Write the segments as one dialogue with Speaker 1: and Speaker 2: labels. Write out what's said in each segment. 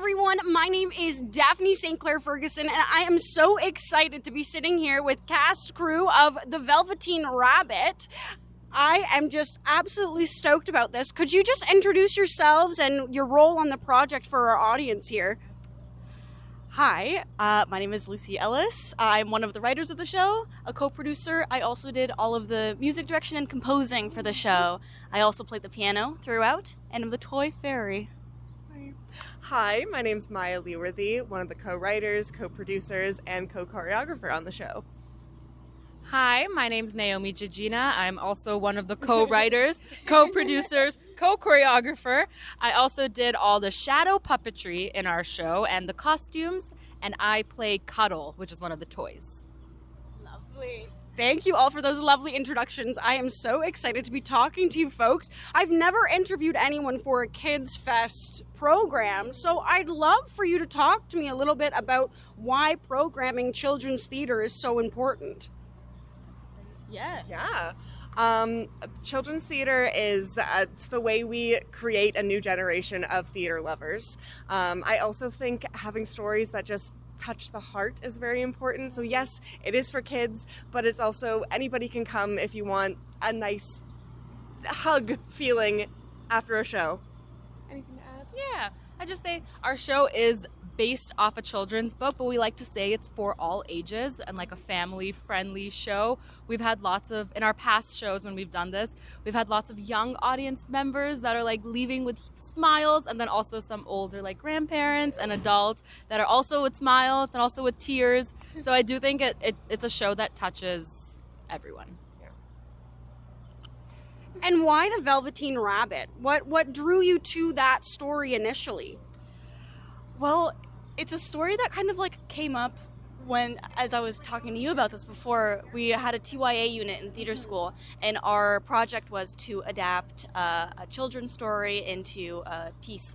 Speaker 1: everyone. My name is Daphne St. Clair Ferguson, and I am so excited to be sitting here with cast crew of the Velveteen Rabbit. I am just absolutely stoked about this. Could you just introduce yourselves and your role on the project for our audience here?
Speaker 2: Hi, my name is Lucy Ellis. I'm one of the writers of the show, a co-producer. I also did all of the music direction and composing for the show. I also played the piano throughout, and am the toy fairy.
Speaker 3: Hi, my name's Mya Leworthy, one of the co-writers, co-producers, and co-choreographer on the show.
Speaker 4: Hi, my name's Naomi Jijna. I'm also one of the co-writers, co-producers, co-choreographer. I also did all the shadow puppetry in our show and the costumes, and I played Cuddle, which is one of the toys.
Speaker 1: Lovely. Thank you all for those lovely introductions. I am so excited to be talking to you folks. I've never interviewed anyone for a KidsFest program, so I'd love for you to talk to me a little bit about why programming children's theater is so important.
Speaker 3: Yeah. Children's theater is it's the way we create a new generation of theater lovers. I also think having stories that just touch the heart is very important. So yes, it is for kids, but it's also anybody can come if you want a nice hug feeling after a show. Anything to add?
Speaker 4: Yeah, I just say our show is based off a children's book, but we like to say it's for all ages and like a family-friendly show. We've had lots of, in our past shows when we've done this, we've had lots of young audience members that are like leaving with smiles, and then also some older like grandparents and adults that are also with smiles and also with tears. So I do think it's a show that touches everyone.
Speaker 1: And why the Velveteen Rabbit? What drew you to that story initially?
Speaker 2: Well, it's a story that kind of like came up when, as I was talking to you about this before, we had a TYA unit in theater school, and our project was to adapt a children's story into a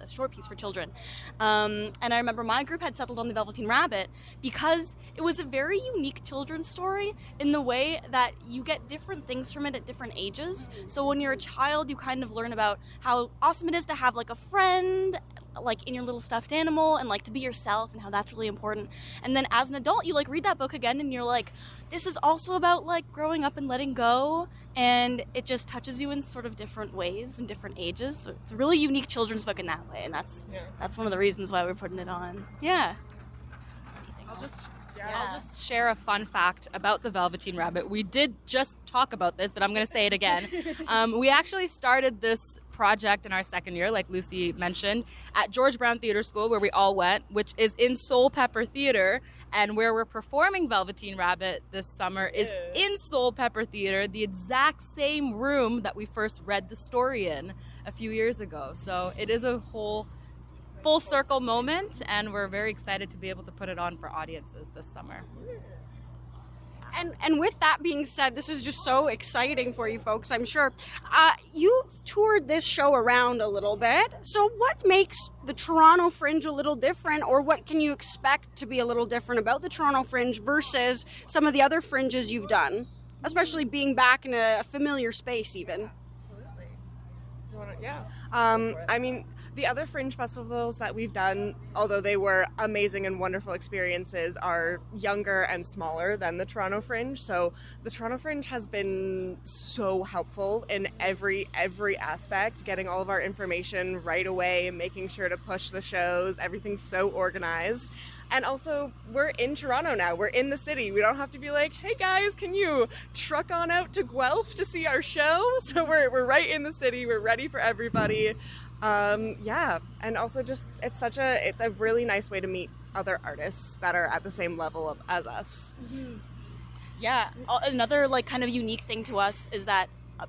Speaker 2: short piece for children. And I remember my group had settled on the Velveteen Rabbit because it was a very unique children's story in the way that you get different things from it at different ages. So when you're a child, you kind of learn about how awesome it is to have like a friend, like in your little stuffed animal, and like to be yourself, and how that's really important. And then as an adult, you like read that book again and you're like, this is also about like growing up and letting go, and it just touches you in sort of different ways and different ages. So it's a really unique children's book in that way, and that's one of the reasons why we're putting it on.
Speaker 4: I'll just share a fun fact about the Velveteen Rabbit. We did just talk about this, but I'm going to say it again. We actually started this project in our second year, like Lucy mentioned, at George Brown Theater School, where we all went, which is in Soul Pepper Theater, and where we're performing Velveteen Rabbit this summer is in Soul Pepper Theater, the exact same room that we first read the story in a few years ago. So it is a whole full circle moment, and we're very excited to be able to put it on for audiences this summer.
Speaker 1: And with that being said, this is just so exciting for you folks, I'm sure. You've toured this show around a little bit. So what makes the Toronto Fringe a little different, or what can you expect to be a little different about the Toronto Fringe versus some of the other fringes you've done, especially being back in a familiar space even?
Speaker 3: I mean, the other Fringe festivals that we've done, although they were amazing and wonderful experiences, are younger and smaller than the Toronto Fringe. So the Toronto Fringe has been so helpful in every aspect, getting all of our information right away, making sure to push the shows. Everything's so organized. And also, we're in Toronto now. We're in the city. We don't have to be like, hey guys, can you truck on out to Guelph to see our show? So we're right in the city. We're ready for everybody. And also just it's a really nice way to meet other artists that are at the same level as us.
Speaker 2: Yeah, another like kind of unique thing to us is that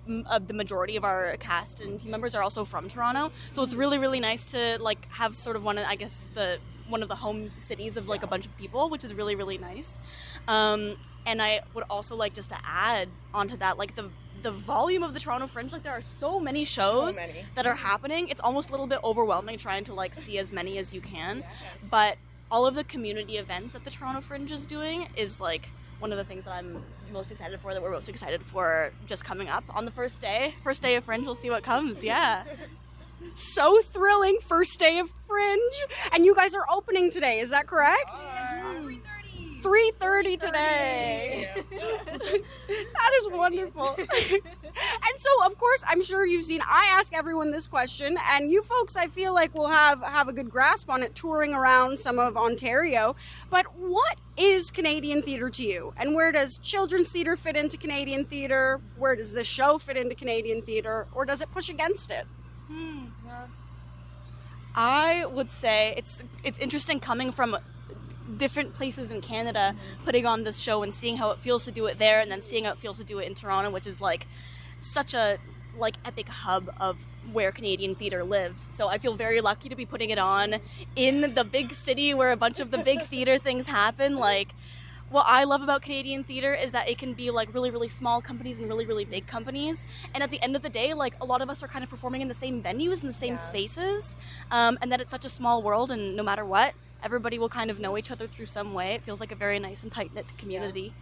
Speaker 2: the majority of our cast and team members are also from Toronto, so it's really, really nice to like have sort of one of the home cities of like a bunch of people, which is really, really nice. And I would also like just to add onto that, like the volume of the Toronto Fringe, like there are so many shows that are happening. It's almost a little bit overwhelming trying to like see as many as you can. But all of the community events that the Toronto Fringe is doing is like one of the things that I'm most excited for, that we're most excited for just coming up on the first day of Fringe. We'll see what comes.
Speaker 1: So thrilling, first day of Fringe. And you guys are opening today, is that correct? 3:30 today. That is wonderful. And so, of course, I'm sure you've seen, I ask everyone this question, and you folks, I feel like will have a good grasp on it touring around some of Ontario. But what is Canadian theatre to you? And where does children's theatre fit into Canadian theatre? Where does this show fit into Canadian theatre? Or does it push against it?
Speaker 2: I would say it's interesting coming from different places in Canada, putting on this show and seeing how it feels to do it there, and then seeing how it feels to do it in Toronto, which is like such a epic hub of where Canadian theatre lives. So I feel very lucky to be putting it on in the big city where a bunch of the big theatre things happen. Like, what I love about Canadian theatre is that it can be like really, really small companies and really, really big companies. And at the end of the day, like, a lot of us are kind of performing in the same venues and the same spaces. And that it's such a small world, and no matter what, everybody will kind of know each other through some way. It feels like a very nice and tight-knit community.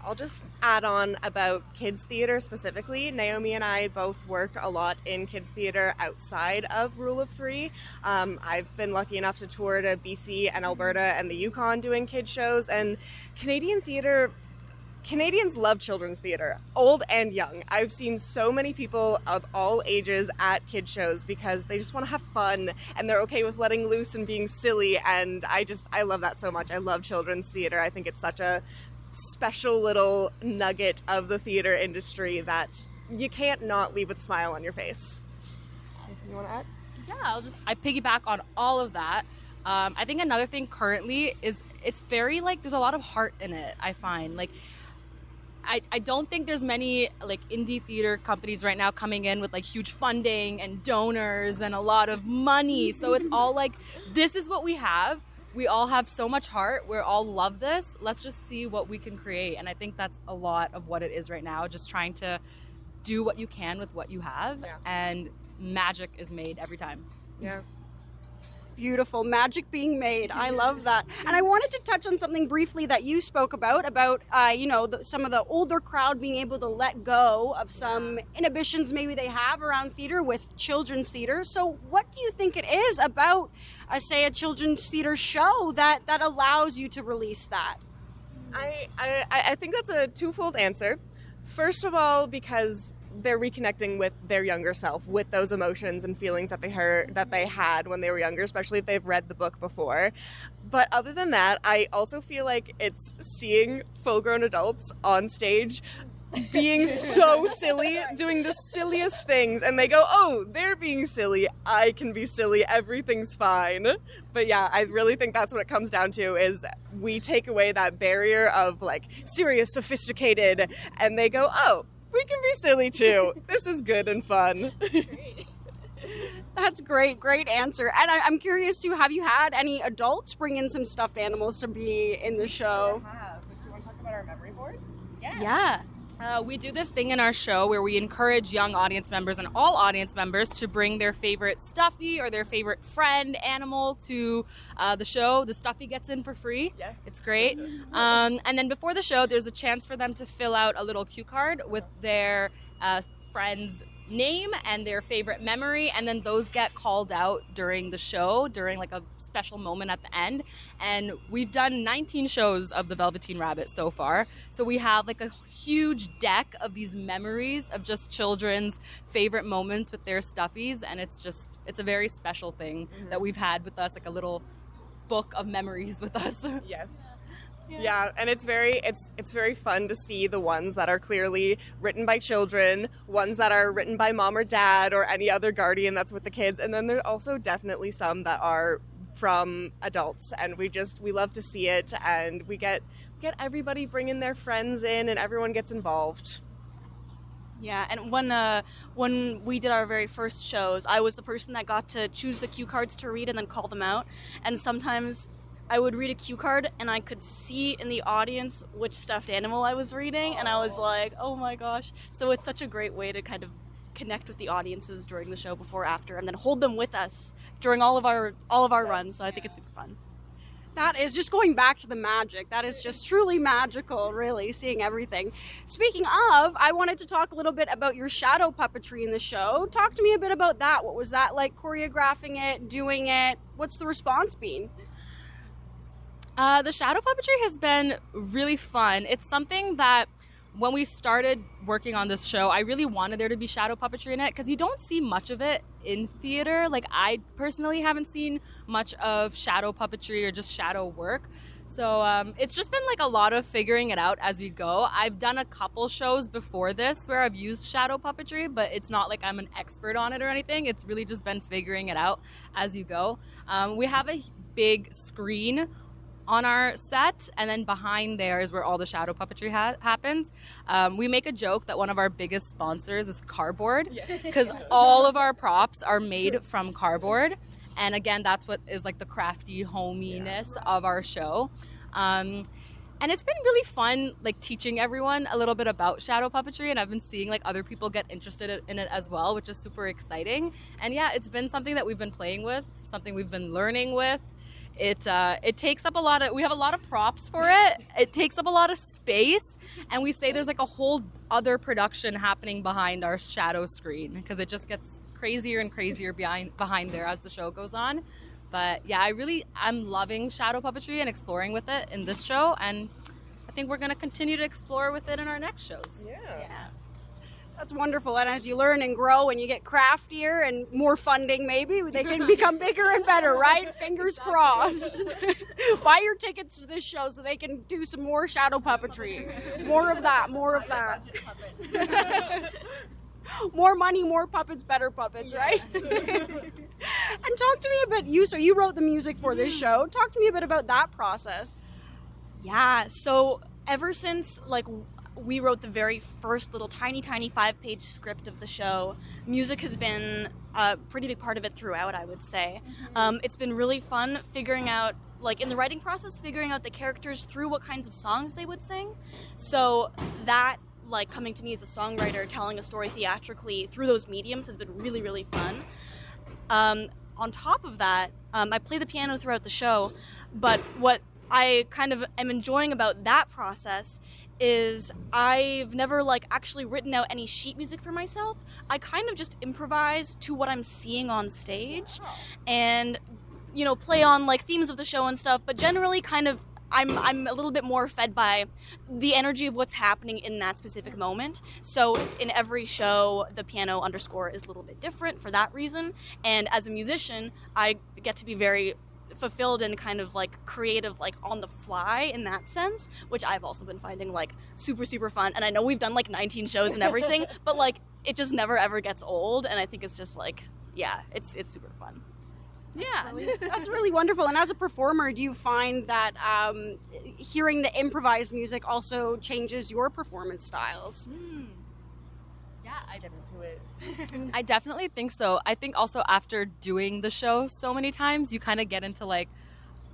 Speaker 3: I'll just add on about kids theatre specifically. Naomi and I both work a lot in kids theatre outside of Rule of Three. I've been lucky enough to tour to BC and Alberta and the Yukon doing kid shows, and Canadian theatre, Canadians love children's theatre, old and young. I've seen so many people of all ages at kid shows because they just want to have fun and they're okay with letting loose and being silly, and I love that so much. I love children's theatre. I think it's such a special little nugget of the theater industry that you can't not leave with a smile on your face. Anything you want to add?
Speaker 4: Yeah, I piggyback on all of that. I think another thing currently is it's very there's a lot of heart in it. I find I don't think there's many indie theater companies right now coming in with huge funding and donors and a lot of money. So it's all this is what we have. We all have so much heart. We all love this. Let's just see what we can create. And I think that's a lot of what it is right now. Just trying to do what you can with what you have. Yeah. And magic is made every time.
Speaker 3: Yeah.
Speaker 1: Beautiful. Magic being made. I love that. And I wanted to touch on something briefly that you spoke about some of the older crowd being able to let go of some inhibitions maybe they have around theater with children's theater. So what do you think it is about, say, a children's theater show that allows you to release that?
Speaker 3: I think that's a twofold answer. First of all, because they're reconnecting with their younger self, with those emotions and feelings that they had when they were younger, especially if they've read the book before. But other than that, I also feel like it's seeing full-grown adults on stage being so silly, doing the silliest things, and they go, oh, they're being silly, I can be silly, everything's fine. But yeah, I really think that's what it comes down to, is we take away that barrier of serious, sophisticated, and they go, oh, we can be silly too. This is good and fun.
Speaker 1: That's great. Great answer. And I'm curious too, have you had any adults bring in some stuffed animals to be in the show?
Speaker 3: Sure have. Do you want to talk about our memory board?
Speaker 2: Yeah.
Speaker 4: We do this thing in our show where we encourage young audience members and all audience members to bring their favorite stuffy or their favorite friend animal to the show. The stuffy gets in for free.
Speaker 3: Yes.
Speaker 4: It's great. And then before the show, there's a chance for them to fill out a little cue card with their friend's name and their favorite memory, and then those get called out during the show, during a special moment at the end. And we've done 19 shows of the Velveteen Rabbit so far, so we have a huge deck of these memories of just children's favorite moments with their stuffies, and it's a very special thing that we've had with us, a little book of memories with us.
Speaker 3: Yes. Yeah, and it's very fun to see the ones that are clearly written by children, ones that are written by mom or dad or any other guardian that's with the kids, and then there are also definitely some that are from adults, and we love to see it, and we get everybody bringing their friends in, and everyone gets involved.
Speaker 2: Yeah, and when we did our very first shows, I was the person that got to choose the cue cards to read and then call them out, and sometimes I would read a cue card and I could see in the audience which stuffed animal I was reading, and I was like, oh my gosh. So it's such a great way to kind of connect with the audiences during the show, before, after, and then hold them with us during all of our runs. So I think it's super fun.
Speaker 1: That is just going back to the magic. That is just truly magical, really, seeing everything. Speaking of, I wanted to talk a little bit about your shadow puppetry in the show. Talk to me a bit about that. What was that like, choreographing it, doing it? What's the response been?
Speaker 4: The shadow puppetry has been really fun. It's something that when we started working on this show, I really wanted there to be shadow puppetry in it because you don't see much of it in theater. Like, I personally haven't seen much of shadow puppetry or just shadow work. So it's just been like a lot of figuring it out as we go. I've done a couple shows before this where I've used shadow puppetry, but it's not like I'm an expert on it or anything. It's really just been figuring it out as you go. We have a big screen on our set, and then behind there is where all the shadow puppetry happens. We make a joke that one of our biggest sponsors is cardboard, because all of our props are made from cardboard, and again, that's what is like the crafty hominess of our show. And it's been really fun, like teaching everyone a little bit about shadow puppetry, and I've been seeing like other people get interested in it as well, which is super exciting. And yeah, it's been something that we've been playing with, something we've been learning with. It takes up a lot of, we have a lot of props for it. It takes up a lot of space, and we say there's like a whole other production happening behind our shadow screen because it just gets crazier and crazier behind there as the show goes on. But yeah, I'm loving shadow puppetry and exploring with it in this show, and I think we're going to continue to explore with it in our next shows.
Speaker 3: Yeah.
Speaker 1: That's wonderful. And as you learn and grow and you get craftier and more funding, maybe they can become bigger and better, right? Fingers crossed. Buy your tickets to this show so they can do some more shadow puppetry. More of that, more of that. More money, more puppets, better puppets, right? And talk to me about you. So you wrote the music for this show. Talk to me a bit about that process.
Speaker 2: Yeah, so ever since like we wrote the very first little tiny 5-page script of the show, music has been a pretty big part of it throughout, I would say. It's been really fun figuring out, like in the writing process, figuring out the characters through what kinds of songs they would sing. So that, like coming to me as a songwriter, telling a story theatrically through those mediums has been really, really fun. On top of that, I play the piano throughout the show, but what I kind of am enjoying about that process is I've never like actually written out any sheet music for myself. I kind of just improvise to what I'm seeing on stage and, you know, play on like themes of the show and stuff, but generally kind of I'm a little bit more fed by the energy of what's happening in that specific moment. So in every show, the piano underscore is a little bit different for that reason. And as a musician, I get to be very fulfilled and kind of like creative, like on the fly in that sense, which I've also been finding like super, super fun. And I know we've done like 19 shows and everything, but like it just never ever gets old. And I think it's just like, yeah, it's super fun.
Speaker 1: That's really wonderful. And as a performer, do you find that hearing the improvised music also changes your performance styles?
Speaker 4: Yeah, I definitely think so. I think also after doing the show so many times, you kind of get into like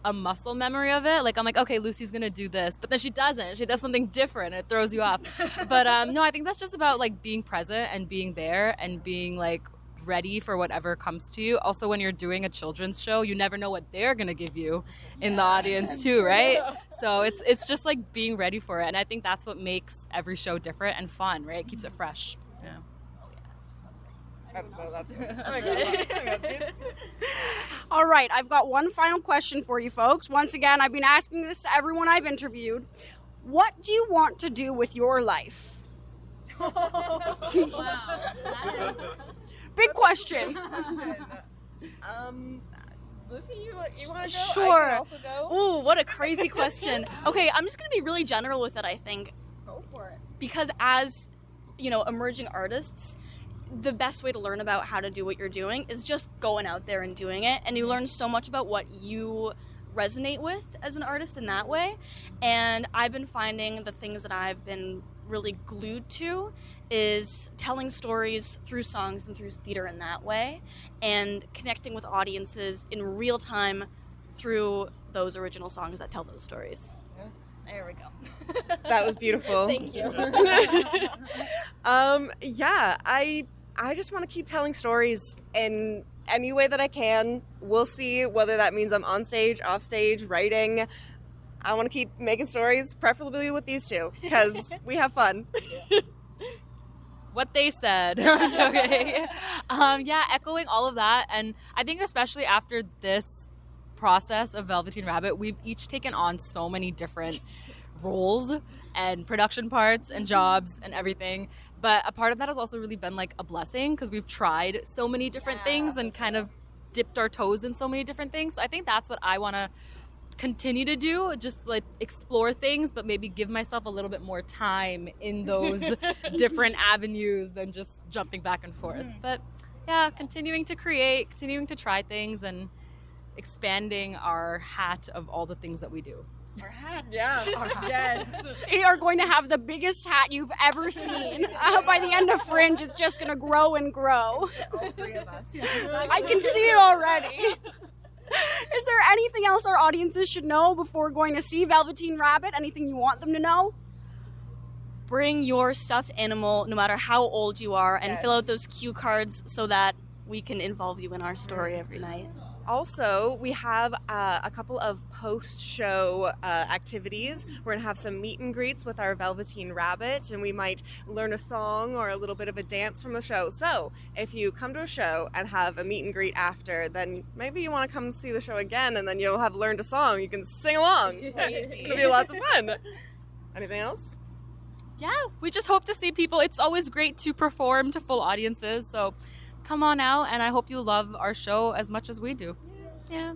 Speaker 4: a muscle memory of it. Like I'm like, okay, Lucy's gonna do this, but then she doesn't. She does something different. It throws you off. But no, I think that's just about like being present and being there and being like ready for whatever comes to you. Also, when you're doing a children's show, you never know what they're gonna give you in the audience too, right? So it's just like being ready for it, and I think that's what makes every show different and fun, right? It keeps it fresh. Yeah.
Speaker 1: All right, I've got one final question for you folks. Once again, I've been asking this to everyone I've interviewed. What do you want to do with your life? Big question.
Speaker 3: Lucy, you want to go?
Speaker 2: Sure.
Speaker 3: I can also go.
Speaker 2: Ooh, what a crazy question. Okay, I'm just gonna be really general with it, I think.
Speaker 1: Go for it.
Speaker 2: Because as, you know, emerging artists, the best way to learn about how to do what you're doing is just going out there and doing it. And you learn so much about what you resonate with as an artist in that way. And I've been finding the things that I've been really glued to is telling stories through songs and through theater in that way, and connecting with audiences in real time through those original songs that tell those stories. There we go.
Speaker 3: That was beautiful.
Speaker 2: Thank you.
Speaker 3: Yeah, I just want to keep telling stories in any way that I can. We'll see whether that means I'm on stage, off stage, writing. I want to keep making stories, preferably with these two, because we have fun.
Speaker 4: What they said. I'm joking. Yeah, echoing all of that. And I think especially after this process of Velveteen Rabbit, we've each taken on so many different roles and production parts and jobs and everything. But a part of that has also really been like a blessing because we've tried so many different things and kind of dipped our toes in so many different things. So I think that's what I want to continue to do, just like explore things, but maybe give myself a little bit more time in those different avenues than just jumping back and forth. But yeah, continuing to create, continuing to try things, and expanding our hat of all the things that we do.
Speaker 2: Our hats.
Speaker 3: Yeah. Yes.
Speaker 1: You are going to have the biggest hat you've ever seen. By the end of Fringe, it's just going to grow and grow.
Speaker 3: All three of us.
Speaker 1: I can see it already. Is there anything else our audiences should know before going to see Velveteen Rabbit? Anything you want them to know?
Speaker 2: Bring your stuffed animal, no matter how old you are, and
Speaker 3: Yes.
Speaker 2: fill out those cue cards so that we can involve you in our story every night.
Speaker 3: Also, we have a couple of post-show activities. We're going to have some meet and greets with our Velveteen Rabbit, and we might learn a song or a little bit of a dance from the show. So, if you come to a show and have a meet and greet after, then maybe you want to come see the show again, and then you'll have learned a song. You can sing along. It's going to be lots of fun. Anything else?
Speaker 4: Yeah, we just hope to see people. It's always great to perform to full audiences, so come on out, and I hope you love our show as much as we do. Yeah.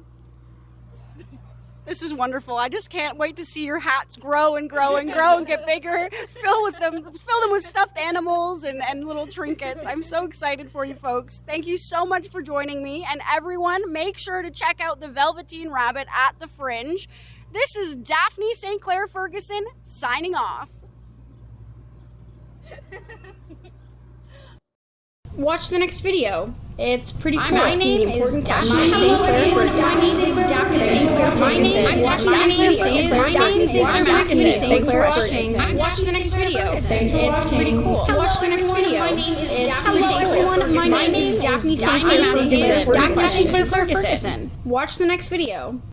Speaker 1: This is wonderful. I just can't wait to see your hats grow and grow and grow and get bigger. Fill them with stuffed animals and little trinkets. I'm so excited for you folks. Thank you so much for joining me. And everyone, make sure to check out the Velveteen Rabbit at the Fringe. This is Daphne St. Clair Ferguson signing off. Watch the next video. It's pretty cool. My name is Daphne St. Clair Ferguson. My name is Daphne St. Clair Ferguson. Watch the next video. Watch the next video. It's pretty cool. Watch the next video. My name is Daphne St. Clair Ferguson. Watch the next video.